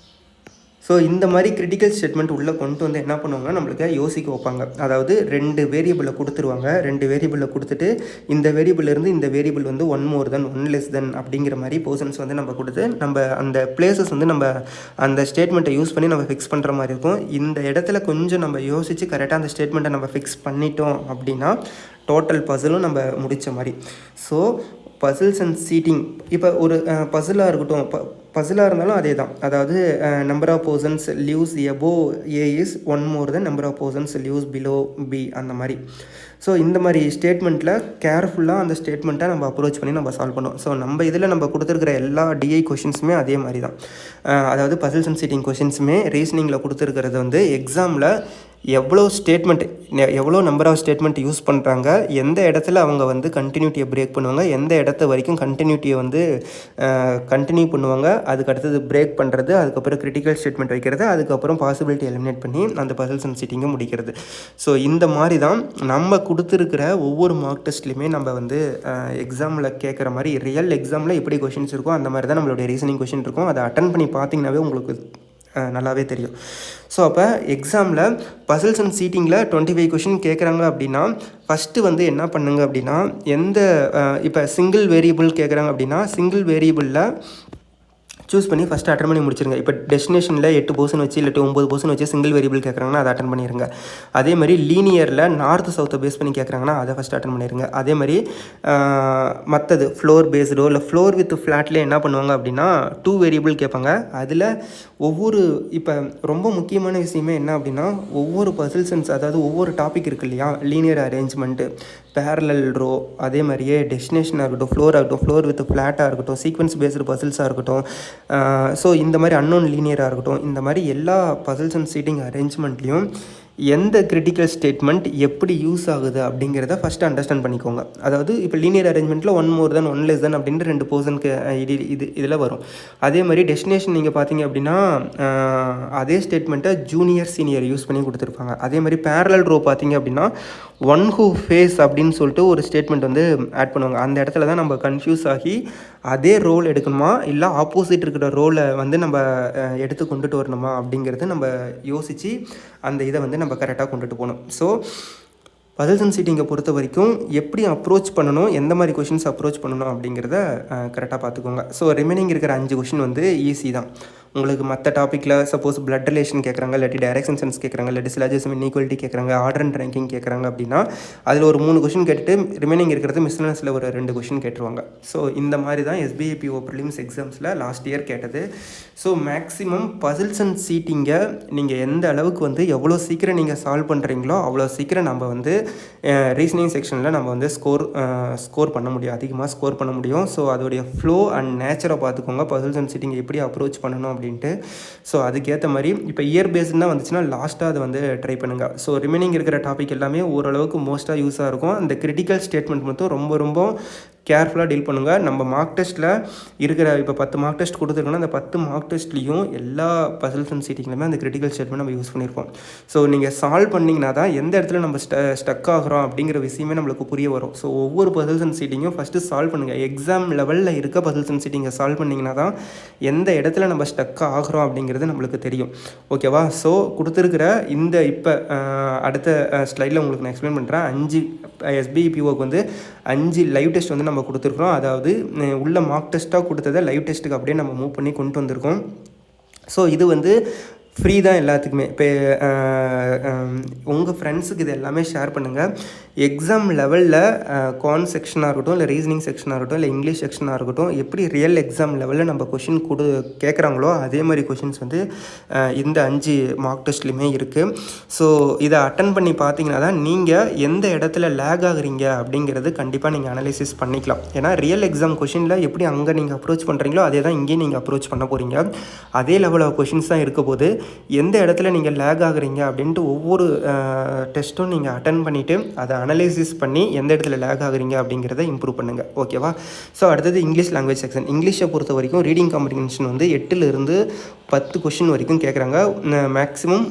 [SPEAKER 1] ஸோ இந்த மாதிரி கிரிட்டிக்கல் ஸ்டேட்மெண்ட் உள்ளே கொண்டு வந்து என்ன பண்ணுவாங்கன்னா நம்மளுக்கு யோசிக்க வைப்பாங்க. அதாவது 2 வேரியபிளை கொடுத்துருவாங்க. 2 வேரியபிளை கொடுத்துட்டு இந்த வேரியபிள்லேருந்து இந்த வேரியபிள் வந்து 1 மோர் தென் 1 லெஸ் தென் அப்படிங்கிற மாதிரி போர்ஷன்ஸ் வந்து நம்ம கொடுத்து நம்ம அந்த பிளேசஸ் வந்து நம்ம அந்த ஸ்டேட்மெண்ட்டை யூஸ் பண்ணி நம்ம ஃபிக்ஸ் பண்ணுற மாதிரி இருக்கும். இந்த இடத்துல கொஞ்சம் நம்ம யோசித்து கரெக்டாக அந்த ஸ்டேட்மெண்ட்டை நம்ம ஃபிக்ஸ் பண்ணிட்டோம் அப்படின்னா டோட்டல் பசிலும் நம்ம முடித்த மாதிரி. ஸோ பசில்ஸ் அண்ட் சீட்டிங் இப்போ ஒரு பசிலாக இருக்கட்டும், பசிலாக இருந்தாலும் அதே தான். அதாவது number of persons lives above A is 1 more than number of persons lives below B அந்த மாதிரி. ஸோ இந்த மாதிரி ஸ்டேட்மெண்ட்டில் கேர்ஃபுல்லாக அந்த ஸ்டேட்மெண்ட்டை நம்ம அப்ரோச் பண்ணி நம்ம சால்வ் பண்ணுவோம். ஸோ நம்ம இதில் நம்ம கொடுத்துருக்கிற எல்லா டிஐ கொஷின்ஸுமே அதே மாதிரி தான். அதாவது பசில்ஸ் அண்ட் சீட்டிங் கொஷின்ஸுமே ரீசனிங்கில் கொடுத்துருக்கிறது வந்து எக்ஸாமில் எவ்வளோ நம்பர் ஆஃப் ஸ்டேட்மெண்ட் யூஸ் பண்ணுறாங்க, எந்த இடத்துல அவங்க வந்து கண்டினியூட்டியை பிரேக் பண்ணுவாங்க, எந்த இடத்த வரைக்கும் கண்டினியூட்டியை வந்து கண்டினியூ பண்ணுவாங்க, அதுக்கு அடுத்தது பிரேக் பண்ணுறது, அதுக்கப்புறம் கிரிட்டிக்கல் ஸ்டேட்மெண்ட் வைக்கிறது, அதுக்கப்புறம் பாசிபிலிட்டி எலிமினேட் பண்ணி அந்த பசில்ஸ் அண்ட் சீட்டிங்கை முடிக்கிறது. ஸோ இந்த மாதிரி தான் நம்ம கொடுத்துருக்கிற ஒவ்வொரு மார்க் டெஸ்ட்லையுமே நம்ம வந்து எக்ஸாமில் கேட்குற மாதிரி ரியல் எக்ஸாமில் எப்படி கொஷின்ஸ் இருக்கோ அந்த மாதிரி தான் நம்மளுடைய ரீசனிங் கொஷின் இருக்கும். அதை அட்டன் பண்ணி பார்த்தீங்கன்னாவே உங்களுக்கு நல்லாவே தெரியும். ஸோ அப்போ எக்ஸாமில் பசில்ஸ் அண்ட் சீட்டிங்கில் 25 கொஷின் கேட்குறாங்க அப்படின்னா ஃபஸ்ட்டு வந்து என்ன பண்ணுங்க அப்படின்னா இப்போ சிங்கிள் வேரியபிள் கேட்குறாங்க அப்படின்னா சிங்கிள் வேரியபிளில் சூஸ் பண்ணி ஃபஸ்ட்டு அட்டன் பண்ணி முடிச்சிருங்க. இப்போ டெஸ்டினேஷனில் 8% வச்சு இல்லை 9% வச்சு சிங்கிள் வேரியபிள் கேட்குறாங்கன்னா அதை அட்டன் பண்ணிடுங்க. அதே மாதிரி லீனியரில் நார்த்து சவுத்தை பேஸ் பண்ணி கேட்குறாங்கன்னா அதை ஃபஸ்ட்டு அட்டன் பண்ணிடுங்க. அதே மாதிரி மற்றது ஃப்ளோர் பேஸ்டோ இல்லை ஃப்ளோர் வித் ஃப்ளாட்லேயே என்ன பண்ணுவாங்க அப்படின்னா 2 வேரியபிள் கேட்பாங்க. அதில் இப்போ ரொம்ப முக்கியமான விஷயமே என்ன அப்படின்னா ஒவ்வொரு பசில்ஸ் அதாவது ஒவ்வொரு டாபிக் இருக்குது இல்லையா, லீனியர் அரேஞ்ச்மெண்ட்டு, பேரலல் ரோ, அதே மாதிரியே டெஸ்டினேஷனாக இருக்கட்டும், ஃப்ளோர் வித் ஃப்ளாட்டாக இருக்கட்டும், சீக்வன்ஸ் பேஸ்டு பசில்ஸாக இருக்கட்டும், ஸோ இந்த மாதிரி அன்னோன் லீனியராக இருக்கட்டும், இந்த மாதிரி எல்லா பசில்ஸ் அண்ட் சீட்டிங் அரேஞ்ச்மெண்ட்லேயும் எந்த கிரிட்டிக்கல் ஸ்டேட்மெண்ட் எப்படி யூஸ் ஆகுது அப்படிங்கிறத ஃபஸ்ட்டு அண்டர்ஸ்டாண்ட் பண்ணிக்கோங்க. அதாவது இப்போ லீனியர் அரேஞ்ச்மெண்ட்டில் 1 மோர் தென் 1 லெஸ் தென் அப்படின்ற 2 பர்சனுக்கு இதில் வரும். அதே மாதிரி டெஸ்டினேஷன் நீங்கள் பார்த்தீங்க அப்படின்னா அதே ஸ்டேட்மெண்ட்டை ஜூனியர் சீனியர் யூஸ் பண்ணி கொடுத்துருப்பாங்க. அதே மாதிரி பேரலல் ரோ பார்த்தீங்க அப்படின்னா 1 who face அப்படின்னு சொல்லிட்டு ஒரு ஸ்டேட்மெண்ட் வந்து ஆட் பண்ணுவாங்க. அந்த இடத்துல தான் நம்ம கன்ஃபியூஸ் ஆகி அதே ரோல் எடுக்கணுமா இல்லை ஆப்போசிட் இருக்கிற ரோலை வந்து நம்ம எடுத்து கொண்டுட்டு வரணுமா அப்படிங்கிறது நம்ம யோசித்து அந்த இதை வந்து நம்ம கரெக்டாக கொண்டுட்டு போகணும். ஸோ பசில்ஸ் அண்ட் சீட்டிங்கை பொறுத்த வரைக்கும் எப்படி அப்ரோச் பண்ணணும், எந்த மாதிரி கொஷின்ஸ் அப்ரோச் பண்ணணும் அப்படிங்கிறத கரெக்டாக பார்த்துக்கோங்க. ஸோ ரிமைனிங் இருக்கிற 5 கொஷின் வந்து ஈஸி தான். உங்களுக்கு மற்ற டாப்பிக்கில் சப்போஸ் பிளட் ரிலேஷன் கேட்குறாங்க, இல்லாட்டி டைரக்ஷன் சென்ஸ் கேட்குறாங்க, இல்லாட்டி சிலாஜிசம் இன்ஈக்வாலிட்டி கேட்குறாங்க, ஆர்டர் அண்ட் ரேங்கிங் கேட்குறாங்க அப்படின்னா அதில் ஒரு 3 கொஷின் கேட்டுட்டு ரிமைனிங் இருக்கிறது மிஸ்லனஸில் ஒரு 2 கொஷின் கேட்டுருவாங்க. ஸோ இந்த மாதிரி தான் SBI PO ப்ரிலிம்ஸ் எக்ஸாம்ஸில் லாஸ்ட் இயர் கேட்டது. ஸோ மேக்ஸிமம் பசில்ஸ் அண்ட் சீட்டிங்கை நீங்கள் எந்த அளவுக்கு வந்து எவ்வளோ சீக்கிரம் நீங்கள் சால்வ் பண்ணுறீங்களோ அவ்வளோ சீக்கிரம் நம்ம வந்து ரீசனிங் செக்ஷனில் நம்ம வந்து ஸ்கோர் பண்ண முடியும், அதிகமாக ஸ்கோர் பண்ண முடியும். ஸோ அதோடைய ஃப்ளோ அண்ட் நேச்சரை பார்த்துக்கோங்க, பசில்ஸ் அண்ட் சீட்டிங்கை எப்படி அப்ரோச் பண்ணணும் அப்படின்ட்டு. ஸோ அதுக்கேற்ற மாதிரி இப்போ இயர் பேஸ்டாக வந்துச்சுன்னா லாஸ்ட்டாக அதை வந்து ட்ரை பண்ணுங்கள். ஸோ ரிமைனிங் இருக்கிற டாபிக் எல்லாமே ஓரளவுக்கு மோஸ்ட்டாக யூஸாக இருக்கும். அந்த கிரிட்டிக்கல் ஸ்டேட்மெண்ட் மட்டும் ரொம்ப ரொம்ப கேர்ஃபுல்லாக டீல் பண்ணுங்கள். நம்ம மார்க் டெஸ்ட்டில் இருக்கிற இப்போ 10 மார்க் டெஸ்ட் கொடுத்துருக்கோன்னா அந்த 10 மார்க் டெஸ்ட்லேயும் எல்லா பசில்ஸ் அண்ட் சீட்டிங்லையுமே அந்த கிரிட்டிக்கல் ஸ்டேட்மெண்ட் நம்ம யூஸ் பண்ணியிருப்போம். ஸோ நீங்கள் சால்வ் பண்ணிங்கன்னா தான் எந்த இடத்துல நம்ம ஸ்டக் ஆகிறோம் அப்படிங்கிற விஷயமே நம்மளுக்கு புரிய வரும். ஸோ ஒவ்வொரு பசில்ஸ் அண்ட் சீட்டிங்கும் ஃபஸ்ட்டு சால்வ் பண்ணுங்கள். எக்ஸாம் லெவலில் இருக்க பசில்ஸ் அண்ட் சீட்டிங்கை சால்வ் பண்ணிங்கன்னா தான் எந்த இடத்துல நம்ம ஸ்டக் ஆகிறோம் அப்படிங்கிறது நம்மளுக்கு தெரியும். ஓகேவா? ஸோ கொடுத்துருக்கிற இப்போ அடுத்த ஸ்லைடில் உங்களுக்கு நான் எக்ஸ்பிளைன் பண்ணுறேன். 5 SBI POக்கு வந்து 5 லைவ் டெஸ்ட் வந்து நம்ம கொடுத்துருக்குறோம். அதாவது உள்ள மார்க் டெஸ்ட்டாக கொடுத்ததை லைவ் டெஸ்ட்டுக்கு அப்படியே நம்ம மூவ் பண்ணி கொண்டு வந்திருக்கோம். ஸோ இது வந்து ஃப்ரீ தான் எல்லாத்துக்குமே. இப்போ உங்கள் ஃப்ரெண்ட்ஸுக்கு இது எல்லாமே ஷேர் பண்ணுங்கள். எக்ஸாம் லெவலில் கான் செக்ஷனாக இருக்கட்டும், இல்லை ரீசனிங் செக்ஷனாக இருக்கட்டும், இல்லை இங்கிலீஷ் செக்ஷனாக இருக்கட்டும், எப்படி ரியல் எக்ஸாம் லெவலில் நம்ம கொஷின் கேட்குறாங்களோ அதே மாதிரி கொஷின்ஸ் வந்து இந்த 5 மார்க் டெஸ்ட்லையுமே இருக்குது. ஸோ இதை அட்டன் பண்ணி பார்த்தீங்கன்னா தான் நீங்கள் எந்த இடத்துல லேக் ஆகுறீங்க அப்படிங்கிறது கண்டிப்பாக நீங்கள் அனலைசிஸ் பண்ணிக்கலாம். ஏன்னா ரியல் எக்ஸாம் கொஷினில் எப்படி அங்கே நீங்கள் அப்ரோச் பண்ணுறீங்களோ அதே தான் இங்கேயும் நீங்கள் அப்ரோச் பண்ண போகிறீங்க. அதே லெவல் ஆஃப் கொஷின்ஸ் தான் இருக்க போது எந்த இடத்துல நீங்கள் லேக் ஆகுறீங்க அப்படின்ட்டு ஒவ்வொரு டெஸ்ட்டும் நீங்கள் அட்டன் பண்ணிவிட்டு அதை அனலைசிஸ் பண்ணி எந்த இடத்துல லேக் ஆகுறீங்க அப்படிங்கிறத இம்ப்ரூவ் பண்ணுங்கள். ஓகேவா? ஸோ அடுத்தது இங்கிலீஷ் லாங்குவேஜ் செக்ஷன். இங்கிலீஷை பொறுத்த வரைக்கும் ரீடிங் காம்ப்ரிஹென்ஷன் வந்து 8லிருந்து 10 கொஷின் வரைக்கும் கேட்குறாங்க. மேக்ஸிமம்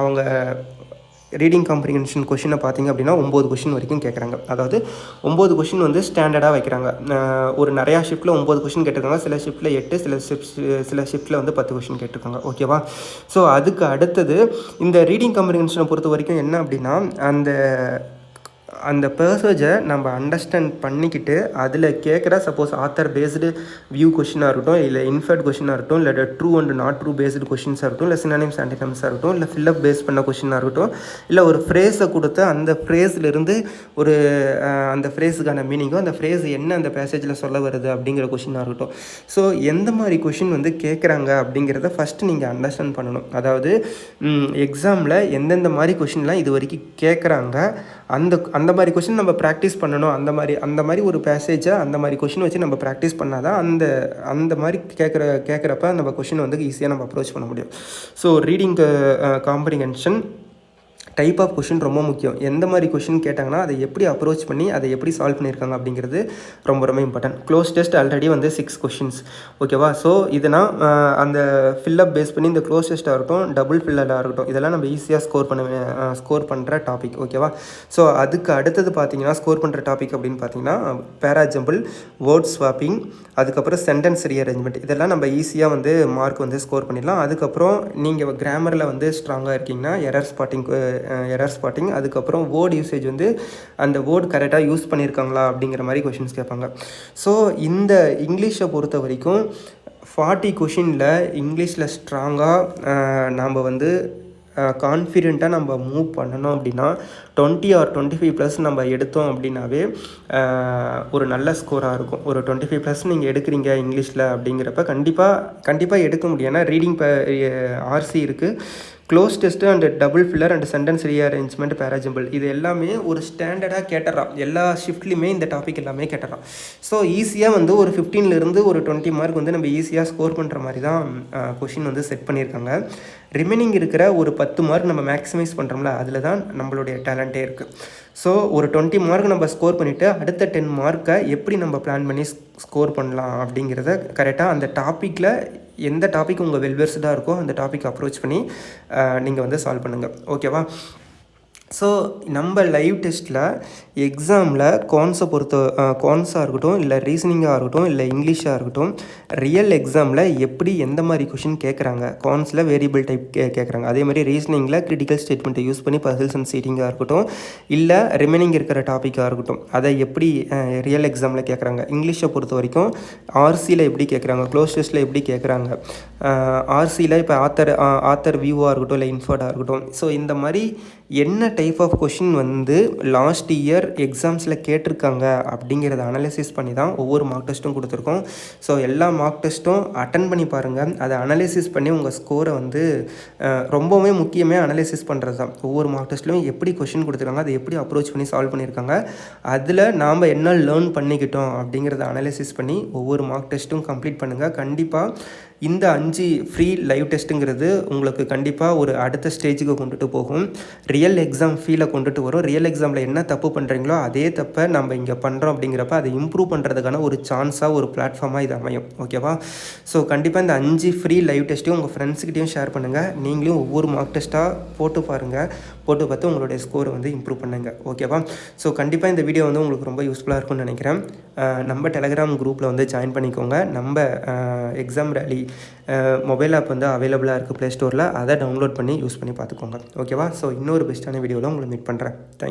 [SPEAKER 1] அவங்க ரீடிங் காம்ப்ரிஹென்ஷன் கொஷினை பார்த்தீங்க அப்படின்னா 9 கொஷின் வரைக்கும் கேட்குறாங்க. அதாவது 9 கொஷின் வந்து ஸ்டாண்டர்டாக வைக்கிறாங்க. ஒரு நிறையா ஷிஃப்ட்டில் 9 கொஷின் கேட்டிருக்காங்க. சில ஷிஃப்ட்டில் 8, சில ஷிஃப்ட்டில் வந்து 10 கொஷின் கேட்டிருக்காங்க. ஓகேவா? ஸோ அதுக்கு அடுத்தது இந்த ரீடிங் காம்ப்ரிஹென்ஷனை பொறுத்த வரைக்கும் என்ன அப்படின்னா, அந்த பேசேஜை நம்ம அண்டர்ஸ்டாண்ட் பண்ணிக்கிட்டு அதில் கேட்குற சப்போஸ் ஆத்தர் பேஸ்டு வியூ கொஷினாக இருக்கட்டும், இல்லை இன்ஃபர்ட் கொஷினாக இருக்கட்டும், இல்லை true and not true based கொஷின்ஸாக இருக்கட்டும், இல்லை சினானிம்ஸ் ஆன்டினிம்ஸாக இருக்கட்டும், இல்லை ஃபில்லப் பேஸ் பண்ண கொஷினாக இருக்கட்டும், இல்லை ஒரு ஃப்ரேஸை கொடுத்து அந்த ஃப்ரேஸ்லேருந்து ஒரு அந்த ஃப்ரேஸுக்கான மீனிங்கோ அந்த ஃப்ரேஸ் என்ன அந்த பேசேஜில் சொல்ல வருது அப்படிங்கிற கொஷினாக இருக்கட்டும். ஸோ எந்த மாதிரி கொஷின் வந்து கேட்குறாங்க அப்படிங்கிறத ஃபஸ்ட்டு நீங்கள் அண்டர்ஸ்டாண்ட் பண்ணணும். அதாவது எக்ஸாமில் எந்தெந்த மாதிரி கொஷின்லாம் இது வரைக்கும் கேட்குறாங்க, அந்த மாதிரி கொஷின் நம்ம ப்ராக்டிஸ் பண்ணணும். அந்த மாதிரி ஒரு பேசேஜை அந்த மாதிரி கொஷின் வச்சு நம்ம ப்ராக்டிஸ் பண்ணால் தான் அந்த மாதிரி கேட்குறப்ப நம்ம கொஷின் வந்து ஈஸியாக நம்ம அப்ரோச் பண்ண முடியும். So reading comprehension type of question ரொம்ப முக்கியம். எந்த மாதிரி கொஷின் கேட்டாங்கன்னா அதை எப்படி அப்ரோச் பண்ணி அதை எப்படி சால்வ் பண்ணியிருக்காங்க அப்படிங்கிறது ரொம்ப ரொம்ப இம்பார்ட்டன்ட். க்ளோஸ் டெஸ்ட் ஆல்ரெடி வந்து 6 கொஷின்ஸ். ஓகேவா? ஸோ இதனால் அந்த ஃபில்லப் பேஸ் பண்ணி இந்த க்ளோஸ் டெஸ்ட்டாக இருக்கட்டும், டபுள் ஃபில்லடாக இருக்கட்டும், இதெல்லாம் நம்ம ஈஸியாக ஸ்கோர் பண்ணுற டாபிக். ஓகேவா? ஸோ அதுக்கு அடுத்தது பார்த்தீங்கன்னா ஸ்கோர் பண்ணுற டாபிக் அப்படின்னு பார்த்தீங்கன்னா பேராஜம்பிள், வேர்ட் ஸ்வாப்பிங், அதுக்கப்புறம் சென்டென்ஸ் ரீஅரேஞ்ச்மெண்ட், இதெல்லாம் நம்ம ஈஸியாக வந்து மார்க் வந்து ஸ்கோர் பண்ணிடலாம். அதுக்கப்புறம் நீங்கள் கிராமரில் வந்து ஸ்ட்ராங்காக இருக்கீங்கன்னா எரர் ஸ்பாட்டிங், அதுக்கப்புறம் வேர்ட் யூசேஜ் வந்து அந்த வேர்ட் கரெக்டாக யூஸ் பண்ணியிருக்காங்களா அப்படிங்கிற மாதிரி கொஷின்ஸ் கேட்பாங்க. ஸோ இந்த இங்கிலீஷை பொறுத்த வரைக்கும் 40 கொஷினில் இங்கிலீஷில் ஸ்ட்ராங்காக நாம் வந்து கான்ஃபிடெண்ட்டாக நம்ம மூவ் பண்ணணும் அப்படின்னா 20 or 25+ நம்ம எடுத்தோம் அப்படின்னாவே ஒரு நல்ல ஸ்கோராக இருக்கும். ஒரு 25+ நீங்கள் எடுக்கிறீங்க இங்கிலீஷில் அப்படிங்கிறப்ப கண்டிப்பாக எடுக்க முடியும். ஏன்னா ரீடிங் ஆர்சி இருக்குது, cloze test and double filler and sentence rearrangement, para jumble, இது எல்லாமே ஒரு ஸ்டாண்டர்டாக கேட்டுறான். எல்லா ஷிஃப்ட்லேயுமே இந்த டாபிக் எல்லாமே கேட்டுறான். ஸோ ஈஸியாக வந்து ஒரு 15லேருந்து ஒரு 20 மார்க் வந்து நம்ம ஈஸியாக ஸ்கோர் பண்ணுற மாதிரி தான் கொஷின் வந்து செட் பண்ணியிருக்காங்க. ரிமைனிங் இருக்கிற ஒரு 10 மார்க் நம்ம மேக்ஸிமைஸ் பண்ணுறோம்ல, அதில் தான் நம்மளுடைய டேலண்ட்டே இருக்குது. ஸோ ஒரு 20 மார்க் நம்ம ஸ்கோர் பண்ணிவிட்டு அடுத்த 10 மார்க்கை எப்படி நம்ம பிளான் பண்ணி ஸ்கோர் பண்ணலாம் அப்படிங்கிறத கரெக்டாக அந்த டாப்பிக்கில் எந்த டாபிக் உங்கள் வெல்வெர்ஸ்டாக இருக்கோ அந்த டாபிக் அப்ரோச் பண்ணி நீங்கள் வந்து சால்வ் பண்ணுங்கள். ஓகேவா? ஸோ நம்ம லைவ் டெஸ்ட்டில் எக்ஸாமில் கான்ஸாக இருக்கட்டும், இல்லை ரீசனிங்காக இருக்கட்டும், இல்லை இங்கிலீஷாக இருக்கட்டும், ரியல் எக்ஸாமில் எப்படி எந்த மாதிரி கொஷின் கேட்குறாங்க, கான்ஸில் வேரியபிள் டைப் கேட்குறாங்க, அதே மாதிரி ரீசனிங்கில் கிரிட்டிக்கல் ஸ்டேட்மெண்ட்டை யூஸ் பண்ணி பசில்ஸ் அண்ட் சீட்டிங்காக இருக்கட்டும், இல்லை ரிமைனிங் இருக்கிற டாப்பிக்காக இருக்கட்டும், அதை எப்படி ரியல் எக்ஸாமில் கேட்குறாங்க. இங்கிலீஷை பொறுத்த வரைக்கும் ஆர்சியில் எப்படி கேட்குறாங்க, க்ளோஸ் டெஸ்ட்டில் எப்படி கேட்குறாங்க, ஆர்சியில் இப்போ ஆத்தர் வியூவாக இருக்கட்டும், இல்லை இன்ஃபர்டாக இருக்கட்டும். ஸோ இந்த மாதிரி என்ன டைப் ஆஃப் கொஷின் வந்து லாஸ்ட் இயர் எக்ஸாம்ஸில் கேட்டிருக்காங்க அப்படிங்கிறத அனலைசிஸ் பண்ணி தான் ஒவ்வொரு மார்க் டெஸ்ட்டும் கொடுத்துருக்கோம். ஸோ எல்லா மார்க் டெஸ்ட்டும் அட்டன் பண்ணி பாருங்கள். அதை அனலைசிஸ் பண்ணி உங்கள் ஸ்கோரை வந்து ரொம்பவுமே முக்கியமே அனலைசிஸ் பண்ணுறது தான். ஒவ்வொரு மார்க் டெஸ்ட்லையும் எப்படி கொஷின் கொடுத்துருக்காங்க, அதை எப்படி அப்ரோச் பண்ணி சால்வ் பண்ணியிருக்காங்க, அதில் நாம் என்ன லேர்ன் பண்ணிக்கிட்டோம் அப்படிங்கிறத அனலைசிஸ் பண்ணி ஒவ்வொரு மார்க் டெஸ்ட்டும் கம்ப்ளீட் பண்ணுங்கள். கண்டிப்பாக இந்த 5 ஃப்ரீ லைவ் டெஸ்ட்டுங்கிறது உங்களுக்கு கண்டிப்பாக ஒரு அடுத்த ஸ்டேஜுக்கு கொண்டுட்டு போகும். ரியல் எக்ஸாம் ஃபீலை கொண்டுட்டு வரும். ரியல் எக்ஸாமில் என்ன தப்பு பண்ணுறீங்களோ அதே தப்பை நம்ம இங்கே பண்ணுறோம் அப்படிங்கிறப்ப அதை இம்ப்ரூவ் பண்ணுறதுக்கான ஒரு சான்ஸாக, ஒரு பிளாட்ஃபார்மாக இது அமையும். ஓகேவா? ஸோ கண்டிப்பாக இந்த 5 ஃப்ரீ லைவ் டெஸ்ட்டையும் உங்கள் ஃப்ரெண்ட்ஸ்கிட்டையும் ஷேர் பண்ணுங்கள். நீங்களும் ஒவ்வொரு மார்க் டெஸ்ட்டாக போட்டு பாருங்கள். போட்டு பார்த்து உங்களுடைய ஸ்கோரை வந்து இம்ப்ரூவ் பண்ணுங்கள். ஓகேவா? ஸோ கண்டிப்பாக இந்த வீடியோ வந்து உங்களுக்கு ரொம்ப யூஸ்ஃபுல்லாக இருக்கும்னு நினைக்கிறேன். நம்ம டெலகிராம் குரூப்பில் வந்து ஜாயின் பண்ணிக்கோங்க. நம்ம எக்ஸாம் ரேலி மொபைல் ஆப் வந்து அவைலபிளாக இருக்குது ப்ளே ஸ்டோரில். அதை டவுன்லோட் பண்ணி யூஸ் பண்ணி பார்த்துக்கோங்க. ஓகேவா? ஸோ இன்னொரு பெஸ்ட்டான வீடியோவில் உங்களை மீட் பண்ணுறேன். தேங்க்யூ.